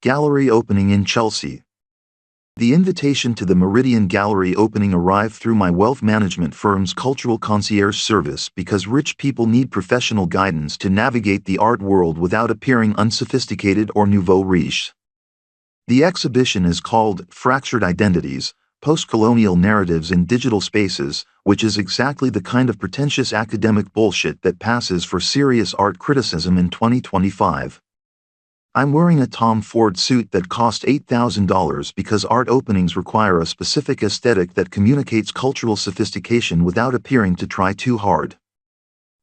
Gallery opening in Chelsea. The invitation to the Meridian Gallery opening arrived through my wealth management firm's cultural concierge service because rich people need professional guidance to navigate the art world without appearing unsophisticated or nouveau riche. The exhibition is called Fractured Identities, Post-Colonial Narratives in Digital Spaces, which is exactly the kind of pretentious academic bullshit that passes for serious art criticism in 2025. I'm wearing a Tom Ford suit that cost $8,000 because art openings require a specific aesthetic that communicates cultural sophistication without appearing to try too hard.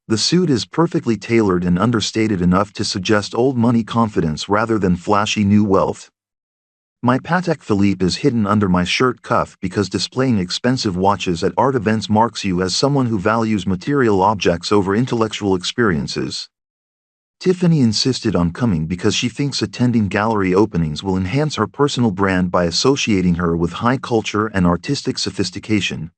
The suit is perfectly tailored and understated enough to suggest old money confidence rather than flashy new wealth. My Patek Philippe is hidden under my shirt cuff because displaying expensive watches at art events marks you as someone who values material objects over intellectual experiences. Tiffany insisted on coming because she thinks attending gallery openings will enhance her personal brand by associating her with high culture and artistic sophistication.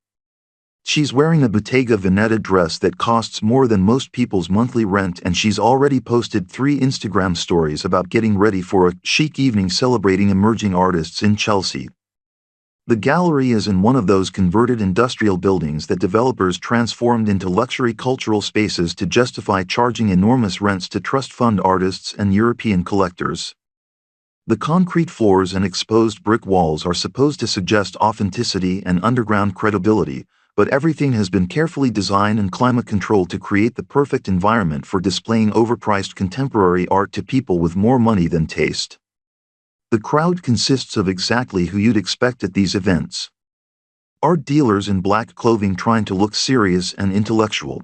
She's wearing a Bottega Veneta dress that costs more than most people's monthly rent, and she's already posted 3 Instagram stories about getting ready for a chic evening celebrating emerging artists in Chelsea. The gallery is in one of those converted industrial buildings that developers transformed into luxury cultural spaces to justify charging enormous rents to trust fund artists and European collectors. The concrete floors and exposed brick walls are supposed to suggest authenticity and underground credibility, but everything has been carefully designed and climate-controlled to create the perfect environment for displaying overpriced contemporary art to people with more money than taste. The crowd consists of exactly who you'd expect at these events. Art dealers in black clothing trying to look serious and intellectual.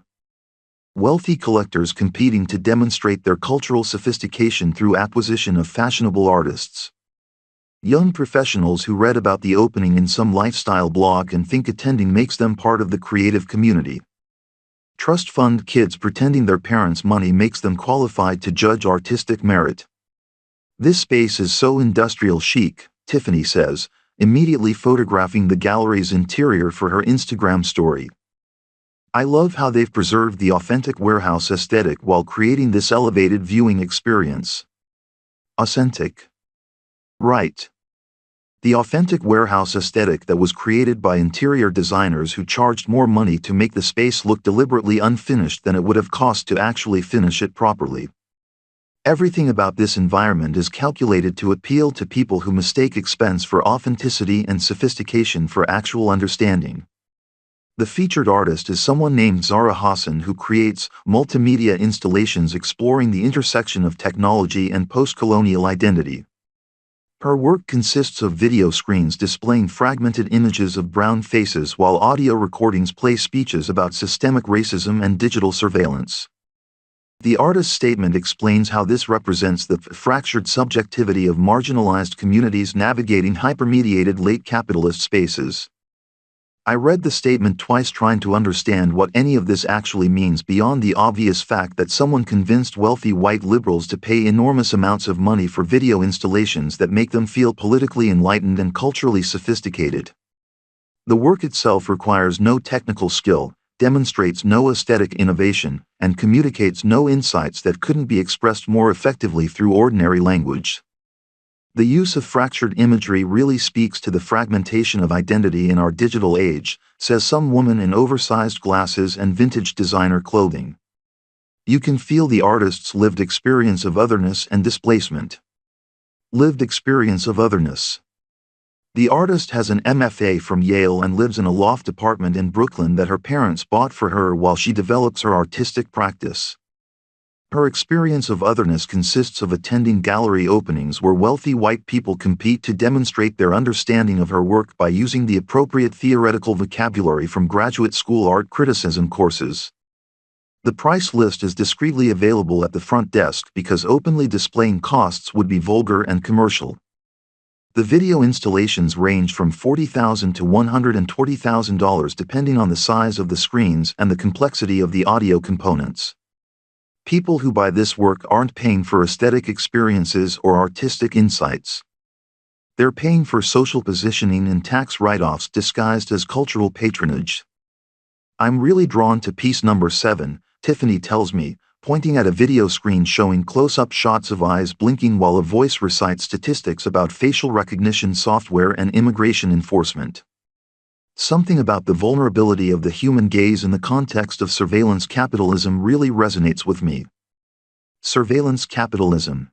Wealthy collectors competing to demonstrate their cultural sophistication through acquisition of fashionable artists. Young professionals who read about the opening in some lifestyle blog and think attending makes them part of the creative community. Trust fund kids pretending their parents' money makes them qualified to judge artistic merit. This space is so industrial chic, Tiffany says, immediately photographing the gallery's interior for her Instagram story. I love how they've preserved the authentic warehouse aesthetic while creating this elevated viewing experience. Authentic. Right. The authentic warehouse aesthetic that was created by interior designers who charged more money to make the space look deliberately unfinished than it would have cost to actually finish it properly. Everything about this environment is calculated to appeal to people who mistake expense for authenticity and sophistication for actual understanding. The featured artist is someone named Zara Hassan, who creates multimedia installations exploring the intersection of technology and post-colonial identity. Her work consists of video screens displaying fragmented images of brown faces while audio recordings play speeches about systemic racism and digital surveillance. The artist's statement explains how this represents the fractured subjectivity of marginalized communities navigating hypermediated late capitalist spaces. I read the statement twice trying to understand what any of this actually means beyond the obvious fact that someone convinced wealthy white liberals to pay enormous amounts of money for video installations that make them feel politically enlightened and culturally sophisticated. The work itself requires no technical skill, demonstrates no aesthetic innovation, and communicates no insights that couldn't be expressed more effectively through ordinary language. The use of fractured imagery really speaks to the fragmentation of identity in our digital age, says some woman in oversized glasses and vintage designer clothing. You can feel the artist's lived experience of otherness and displacement. Lived experience of otherness. The artist has an MFA from Yale and lives in a loft apartment in Brooklyn that her parents bought for her while she develops her artistic practice. Her experience of otherness consists of attending gallery openings where wealthy white people compete to demonstrate their understanding of her work by using the appropriate theoretical vocabulary from graduate school art criticism courses. The price list is discreetly available at the front desk because openly displaying costs would be vulgar and commercial. The video installations range from $40,000 to $120,000 depending on the size of the screens and the complexity of the audio components. People who buy this work aren't paying for aesthetic experiences or artistic insights. They're paying for social positioning and tax write-offs disguised as cultural patronage. I'm really drawn to piece number 7, Tiffany tells me, pointing at a video screen showing close-up shots of eyes blinking while a voice recites statistics about facial recognition software and immigration enforcement. Something about the vulnerability of the human gaze in the context of surveillance capitalism really resonates with me. Surveillance capitalism.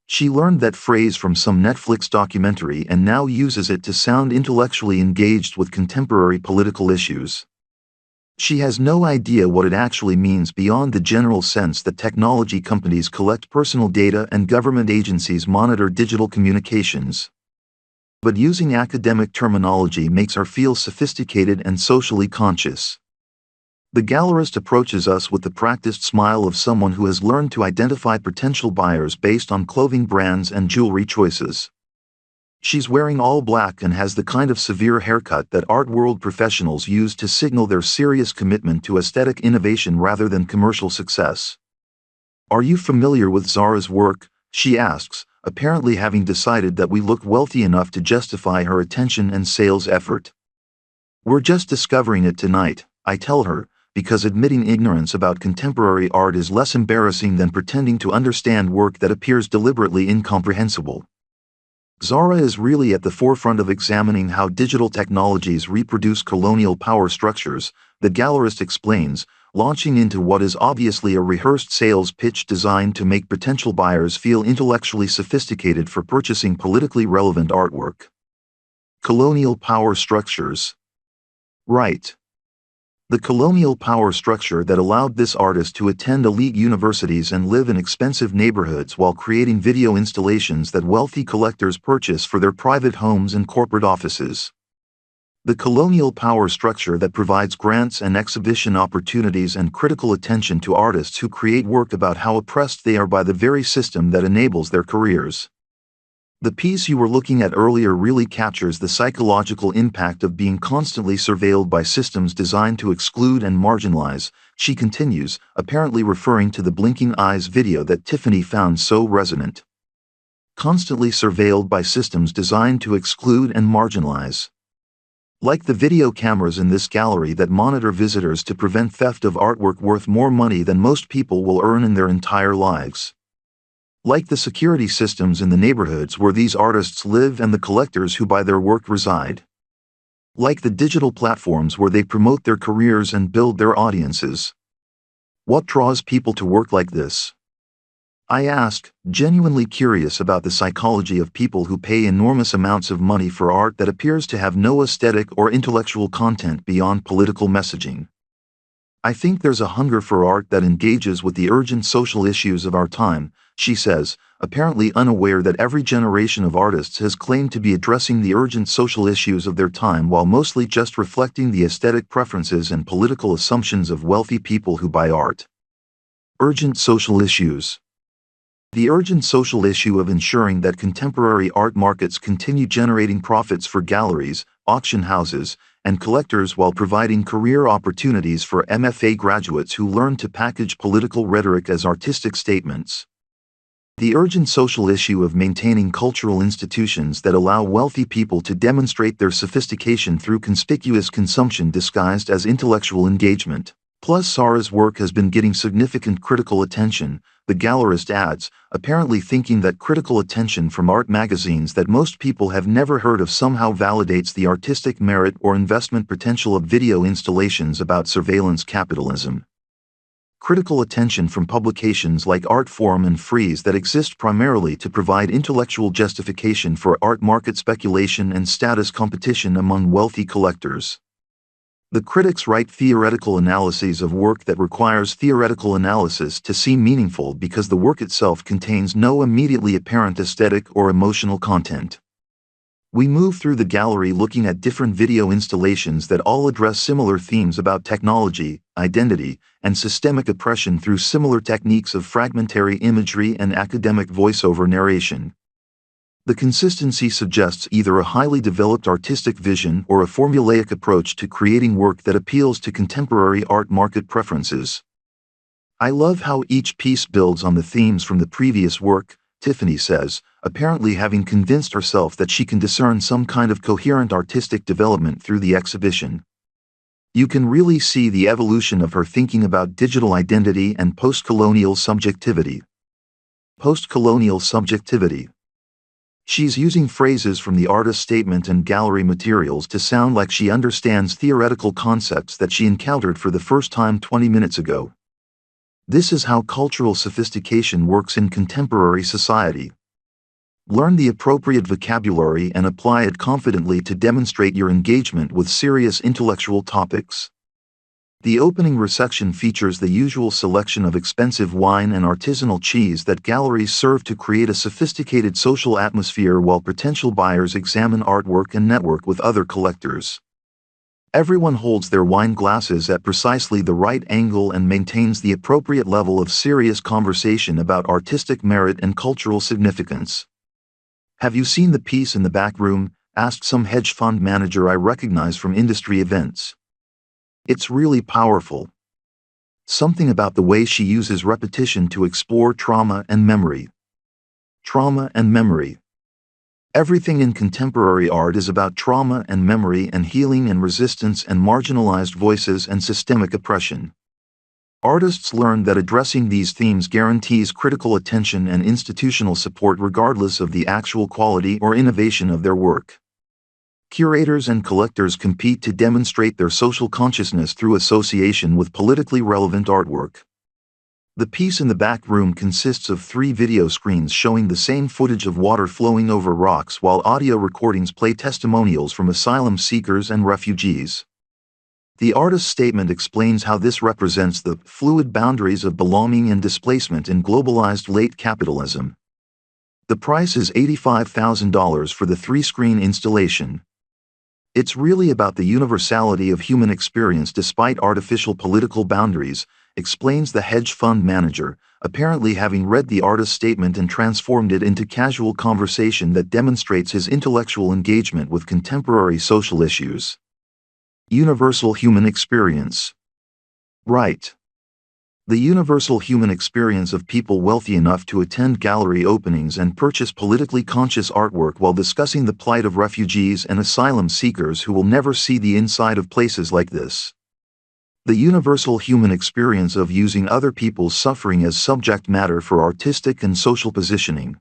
She learned that phrase from some Netflix documentary and now uses it to sound intellectually engaged with contemporary political issues. She has no idea what it actually means beyond the general sense that technology companies collect personal data and government agencies monitor digital communications. But using academic terminology makes her feel sophisticated and socially conscious. The gallerist approaches us with the practiced smile of someone who has learned to identify potential buyers based on clothing brands and jewelry choices. She's wearing all black and has the kind of severe haircut that art world professionals use to signal their serious commitment to aesthetic innovation rather than commercial success. "Are you familiar with Zara's work?" she asks, apparently having decided that we look wealthy enough to justify her attention and sales effort. "We're just discovering it tonight," I tell her, because admitting ignorance about contemporary art is less embarrassing than pretending to understand work that appears deliberately incomprehensible. Zara is really at the forefront of examining how digital technologies reproduce colonial power structures, the gallerist explains, launching into what is obviously a rehearsed sales pitch designed to make potential buyers feel intellectually sophisticated for purchasing politically relevant artwork. Colonial power structures. Right. The colonial power structure that allowed this artist to attend elite universities and live in expensive neighborhoods while creating video installations that wealthy collectors purchase for their private homes and corporate offices. The colonial power structure that provides grants and exhibition opportunities and critical attention to artists who create work about how oppressed they are by the very system that enables their careers. The piece you were looking at earlier really captures the psychological impact of being constantly surveilled by systems designed to exclude and marginalize, she continues, apparently referring to the blinking eyes video that Tiffany found so resonant. Constantly surveilled by systems designed to exclude and marginalize. Like the video cameras in this gallery that monitor visitors to prevent theft of artwork worth more money than most people will earn in their entire lives. Like the security systems in the neighborhoods where these artists live and the collectors who buy their work reside. Like the digital platforms where they promote their careers and build their audiences. What draws people to work like this? I ask, genuinely curious about the psychology of people who pay enormous amounts of money for art that appears to have no aesthetic or intellectual content beyond political messaging. I think there's a hunger for art that engages with the urgent social issues of our time, she says, apparently unaware that every generation of artists has claimed to be addressing the urgent social issues of their time while mostly just reflecting the aesthetic preferences and political assumptions of wealthy people who buy art. Urgent social issues. The urgent social issue of ensuring that contemporary art markets continue generating profits for galleries, auction houses, and collectors while providing career opportunities for MFA graduates who learn to package political rhetoric as artistic statements. The urgent social issue of maintaining cultural institutions that allow wealthy people to demonstrate their sophistication through conspicuous consumption disguised as intellectual engagement. Plus, Zara's work has been getting significant critical attention, the gallerist adds, apparently thinking that critical attention from art magazines that most people have never heard of somehow validates the artistic merit or investment potential of video installations about surveillance capitalism. Critical attention from publications like Artforum and Frieze that exist primarily to provide intellectual justification for art market speculation and status competition among wealthy collectors. The critics write theoretical analyses of work that requires theoretical analysis to seem meaningful because the work itself contains no immediately apparent aesthetic or emotional content. We move through the gallery looking at different video installations that all address similar themes about technology, identity, and systemic oppression through similar techniques of fragmentary imagery and academic voiceover narration. The consistency suggests either a highly developed artistic vision or a formulaic approach to creating work that appeals to contemporary art market preferences. I love how each piece builds on the themes from the previous work, Tiffany says, apparently having convinced herself that she can discern some kind of coherent artistic development through the exhibition. You can really see the evolution of her thinking about digital identity and post-colonial subjectivity. Post-colonial subjectivity. She's using phrases from the artist's statement and gallery materials to sound like she understands theoretical concepts that she encountered for the first time 20 minutes ago. This is how cultural sophistication works in contemporary society. Learn the appropriate vocabulary and apply it confidently to demonstrate your engagement with serious intellectual topics. The opening reception features the usual selection of expensive wine and artisanal cheese that galleries serve to create a sophisticated social atmosphere while potential buyers examine artwork and network with other collectors. Everyone holds their wine glasses at precisely the right angle and maintains the appropriate level of serious conversation about artistic merit and cultural significance. "Have you seen the piece in the back room?" asked some hedge fund manager I recognize from industry events. "It's really powerful. Something about the way she uses repetition to explore trauma and memory." Trauma and memory. Everything in contemporary art is about trauma and memory and healing and resistance and marginalized voices and systemic oppression. Artists learn that addressing these themes guarantees critical attention and institutional support regardless of the actual quality or innovation of their work. Curators and collectors compete to demonstrate their social consciousness through association with politically relevant artwork. The piece in the back room consists of 3 video screens showing the same footage of water flowing over rocks while audio recordings play testimonials from asylum seekers and refugees. The artist's statement explains how this represents the fluid boundaries of belonging and displacement in globalized late capitalism. The price is $85,000 for the 3-screen installation. It's really about the universality of human experience despite artificial political boundaries, explains the hedge fund manager, apparently having read the artist's statement and transformed it into casual conversation that demonstrates his intellectual engagement with contemporary social issues. Universal human experience. Right. The universal human experience of people wealthy enough to attend gallery openings and purchase politically conscious artwork while discussing the plight of refugees and asylum seekers who will never see the inside of places like this. The universal human experience of using other people's suffering as subject matter for artistic and social positioning.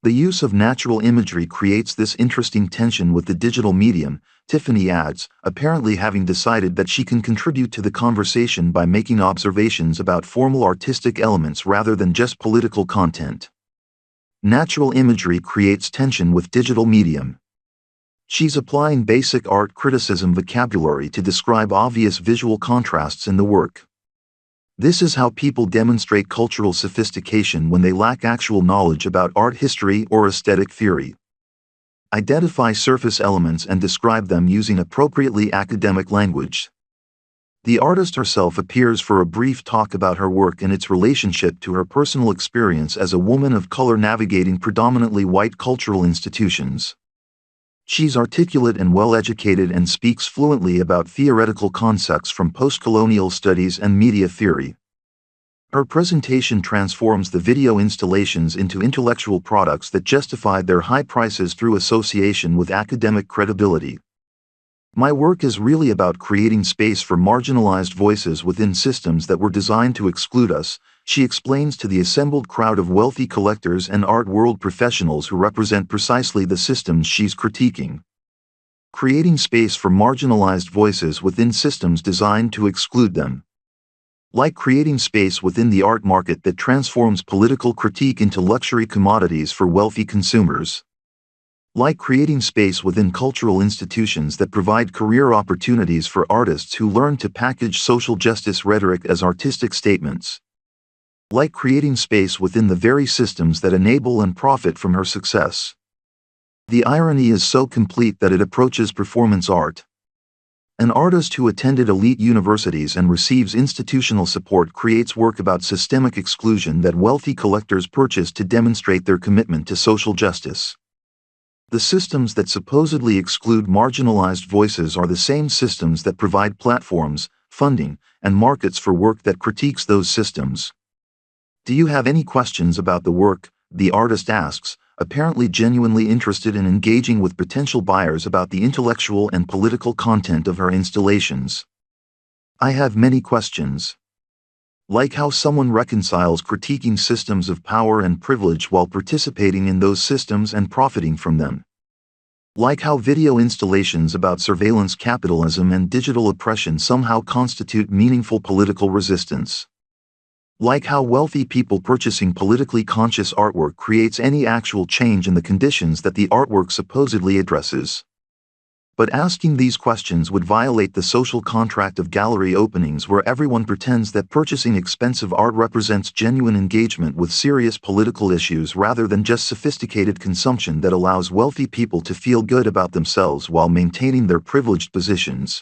The use of natural imagery creates this interesting tension with the digital medium, Tiffany adds, apparently having decided that she can contribute to the conversation by making observations about formal artistic elements rather than just political content. Natural imagery creates tension with digital medium. She's applying basic art criticism vocabulary to describe obvious visual contrasts in the work. This is how people demonstrate cultural sophistication when they lack actual knowledge about art history or aesthetic theory. Identify surface elements and describe them using appropriately academic language. The artist herself appears for a brief talk about her work and its relationship to her personal experience as a woman of color navigating predominantly white cultural institutions. She's articulate and well-educated and speaks fluently about theoretical concepts from post-colonial studies and media theory. Her presentation transforms the video installations into intellectual products that justify their high prices through association with academic credibility. "My work is really about creating space for marginalized voices within systems that were designed to exclude us," she explains to the assembled crowd of wealthy collectors and art world professionals who represent precisely the systems she's critiquing. Creating space for marginalized voices within systems designed to exclude them. Like creating space within the art market that transforms political critique into luxury commodities for wealthy consumers. Like creating space within cultural institutions that provide career opportunities for artists who learn to package social justice rhetoric as artistic statements. Like creating space within the very systems that enable and profit from her success. The irony is so complete that it approaches performance art. An artist who attended elite universities and receives institutional support creates work about systemic exclusion that wealthy collectors purchase to demonstrate their commitment to social justice. The systems that supposedly exclude marginalized voices are the same systems that provide platforms, funding, and markets for work that critiques those systems. "Do you have any questions about the work?" the artist asks, apparently genuinely interested in engaging with potential buyers about the intellectual and political content of her installations. I have many questions. Like how someone reconciles critiquing systems of power and privilege while participating in those systems and profiting from them. Like how video installations about surveillance capitalism and digital oppression somehow constitute meaningful political resistance. Like how wealthy people purchasing politically conscious artwork creates any actual change in the conditions that the artwork supposedly addresses. But asking these questions would violate the social contract of gallery openings where everyone pretends that purchasing expensive art represents genuine engagement with serious political issues rather than just sophisticated consumption that allows wealthy people to feel good about themselves while maintaining their privileged positions.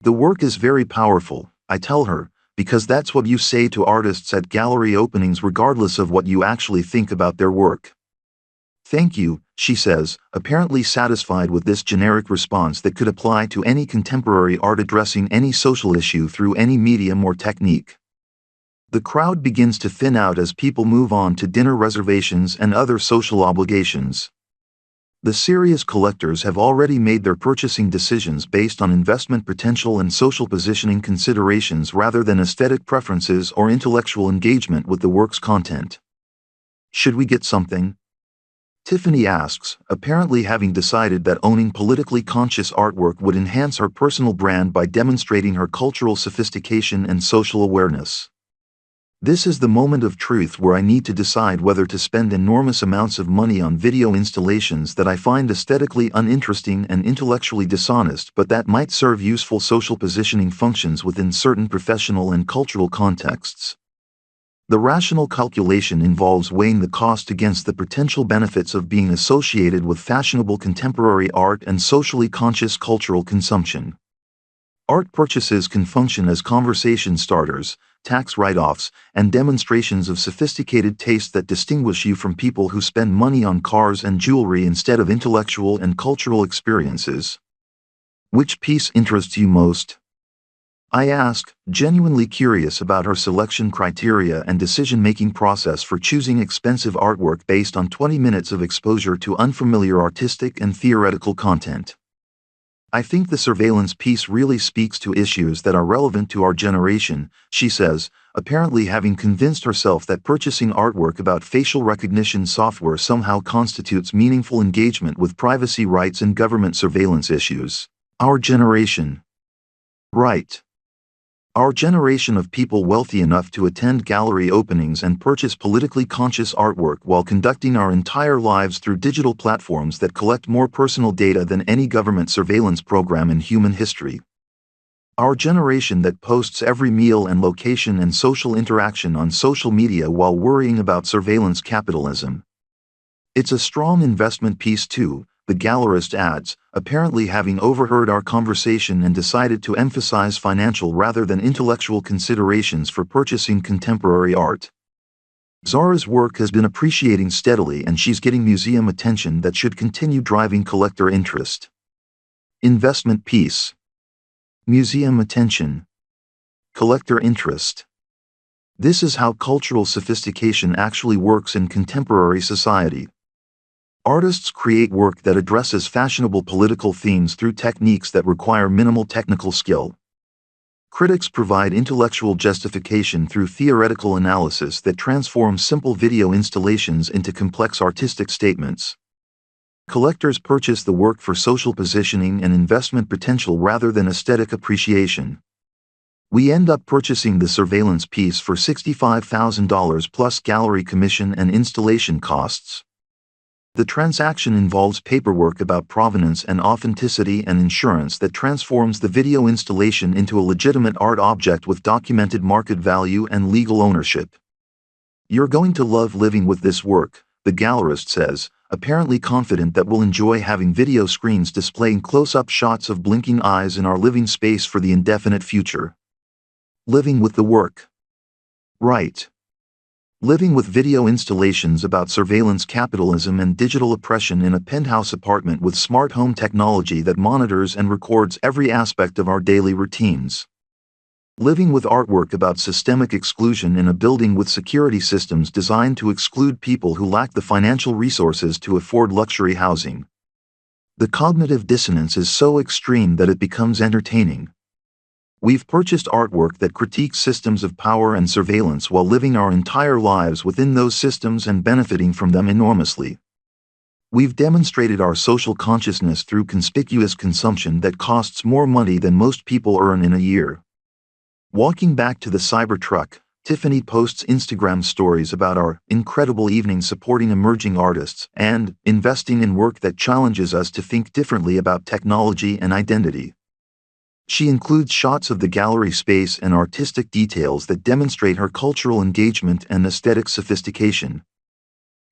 The work is very powerful, I tell her, because that's what you say to artists at gallery openings regardless of what you actually think about their work. Thank you, she says, apparently satisfied with this generic response that could apply to any contemporary art addressing any social issue through any medium or technique. The crowd begins to thin out as people move on to dinner reservations and other social obligations. The serious collectors have already made their purchasing decisions based on investment potential and social positioning considerations rather than aesthetic preferences or intellectual engagement with the work's content. Should we get something? Tiffany asks, apparently having decided that owning politically conscious artwork would enhance her personal brand by demonstrating her cultural sophistication and social awareness. This is the moment of truth where I need to decide whether to spend enormous amounts of money on video installations that I find aesthetically uninteresting and intellectually dishonest but that might serve useful social positioning functions within certain professional and cultural contexts. The rational calculation involves weighing the cost against the potential benefits of being associated with fashionable contemporary art and socially conscious cultural consumption. Art purchases can function as conversation starters, tax write-offs, and demonstrations of sophisticated taste that distinguish you from people who spend money on cars and jewelry instead of intellectual and cultural experiences. Which piece interests you most? I ask, genuinely curious about her selection criteria and decision-making process for choosing expensive artwork based on 20 minutes of exposure to unfamiliar artistic and theoretical content. I think the surveillance piece really speaks to issues that are relevant to our generation, she says, apparently having convinced herself that purchasing artwork about facial recognition software somehow constitutes meaningful engagement with privacy rights and government surveillance issues. Our generation. Right. Our generation of people wealthy enough to attend gallery openings and purchase politically conscious artwork while conducting our entire lives through digital platforms that collect more personal data than any government surveillance program in human history. Our generation that posts every meal and location and social interaction on social media while worrying about surveillance capitalism. It's a strong investment piece too, the gallerist adds, apparently having overheard our conversation and decided to emphasize financial rather than intellectual considerations for purchasing contemporary art. Zara's work has been appreciating steadily and she's getting museum attention that should continue driving collector interest. Investment piece. Museum attention. Collector interest. This is how cultural sophistication actually works in contemporary society. Artists create work that addresses fashionable political themes through techniques that require minimal technical skill. Critics provide intellectual justification through theoretical analysis that transforms simple video installations into complex artistic statements. Collectors purchase the work for social positioning and investment potential rather than aesthetic appreciation. We end up purchasing the surveillance piece for $65,000 plus gallery commission and installation costs. The transaction involves paperwork about provenance and authenticity and insurance that transforms the video installation into a legitimate art object with documented market value and legal ownership. You're going to love living with this work, the gallerist says, apparently confident that we'll enjoy having video screens displaying close-up shots of blinking eyes in our living space for the indefinite future. Living with the work. Right. Living with video installations about surveillance capitalism and digital oppression in a penthouse apartment with smart home technology that monitors and records every aspect of our daily routines. Living with artwork about systemic exclusion in a building with security systems designed to exclude people who lack the financial resources to afford luxury housing. The cognitive dissonance is so extreme that it becomes entertaining. We've purchased artwork that critiques systems of power and surveillance while living our entire lives within those systems and benefiting from them enormously. We've demonstrated our social consciousness through conspicuous consumption that costs more money than most people earn in a year. Walking back to the Cybertruck, Tiffany posts Instagram stories about our incredible evening supporting emerging artists and investing in work that challenges us to think differently about technology and identity. She includes shots of the gallery space and artistic details that demonstrate her cultural engagement and aesthetic sophistication.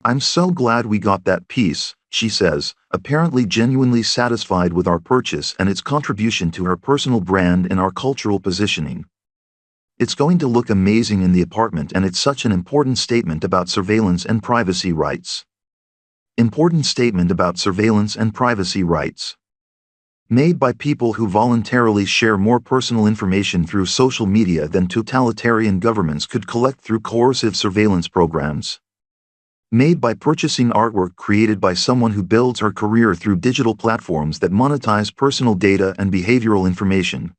"I'm so glad we got that piece," she says, apparently genuinely satisfied with our purchase and its contribution to her personal brand and our cultural positioning. "It's going to look amazing in the apartment, and it's such an important statement about surveillance and privacy rights." Important statement about surveillance and privacy rights. Made by people who voluntarily share more personal information through social media than totalitarian governments could collect through coercive surveillance programs. Made by purchasing artwork created by someone who builds her career through digital platforms that monetize personal data and behavioral information.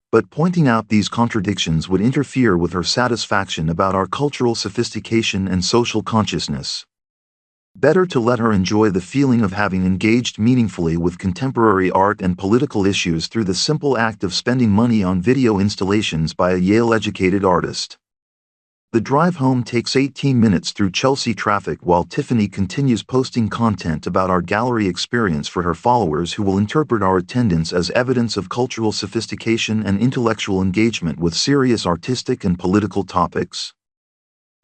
But pointing out these contradictions would interfere with her satisfaction about our cultural sophistication and social consciousness. Better to let her enjoy the feeling of having engaged meaningfully with contemporary art and political issues through the simple act of spending money on video installations by a Yale-educated artist. The drive home takes 18 minutes through Chelsea traffic while Tiffany continues posting content about our gallery experience for her followers, who will interpret our attendance as evidence of cultural sophistication and intellectual engagement with serious artistic and political topics.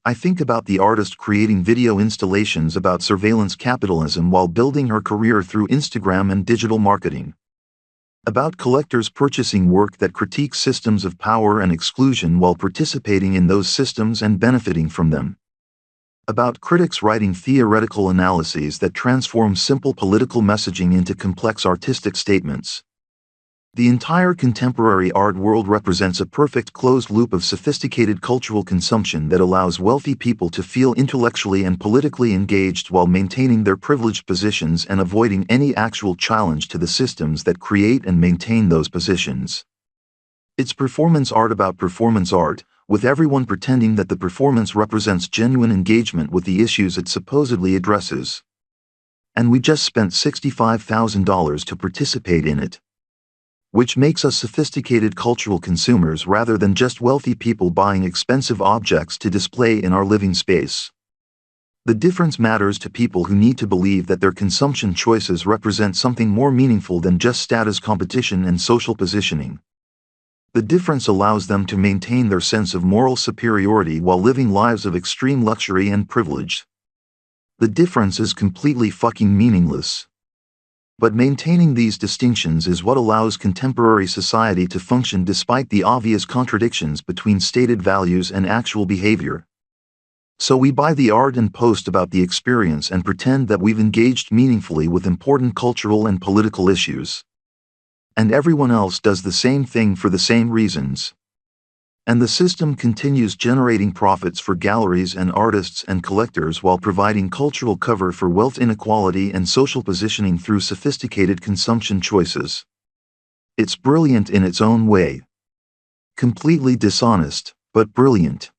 I think about the artist creating video installations about surveillance capitalism while building her career through Instagram and digital marketing. About collectors purchasing work that critiques systems of power and exclusion while participating in those systems and benefiting from them. About critics writing theoretical analyses that transform simple political messaging into complex artistic statements. The entire contemporary art world represents a perfect closed loop of sophisticated cultural consumption that allows wealthy people to feel intellectually and politically engaged while maintaining their privileged positions and avoiding any actual challenge to the systems that create and maintain those positions. It's performance art about performance art, with everyone pretending that the performance represents genuine engagement with the issues it supposedly addresses. And we just spent $65,000 to participate in it. Which makes us sophisticated cultural consumers rather than just wealthy people buying expensive objects to display in our living space. The difference matters to people who need to believe that their consumption choices represent something more meaningful than just status competition and social positioning. The difference allows them to maintain their sense of moral superiority while living lives of extreme luxury and privilege. The difference is completely fucking meaningless. But maintaining these distinctions is what allows contemporary society to function despite the obvious contradictions between stated values and actual behavior. So we buy the art and post about the experience and pretend that we've engaged meaningfully with important cultural and political issues. And everyone else does the same thing for the same reasons. And the system continues generating profits for galleries and artists and collectors while providing cultural cover for wealth inequality and social positioning through sophisticated consumption choices. It's brilliant in its own way. Completely dishonest, but brilliant.